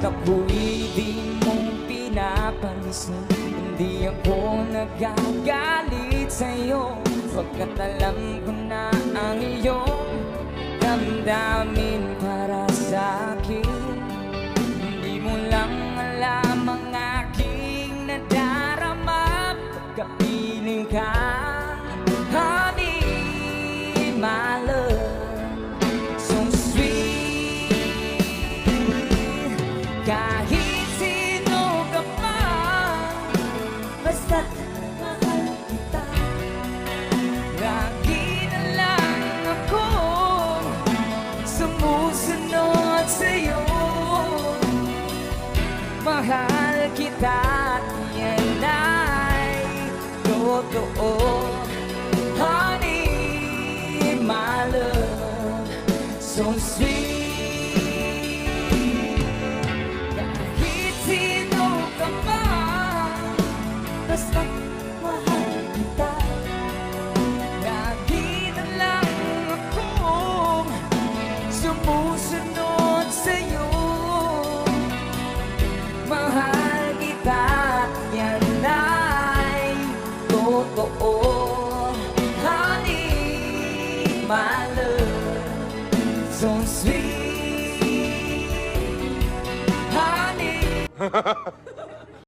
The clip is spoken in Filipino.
ako'y di mo pinapansin. Hindi ako nagagalit sa'yo, pagkat alam ko na ang iyong damdamin para sa'kin. Hindi mo lang alam ang aking nadarama, pagkapiling ka, honey, my love, so sweet. Kahit sino ka pa, basta't mahal kita. Lagi na lang ako sumusunod sa'yo. Mahal kita at yan ay totoo, honey, my love, so sweet. Kahit sino ka pa, basta mahal kita. Lagi na lang akong sumusunod sa'yo. Mahal kita at yan ay totoo, honey, my love, so sweet, honey.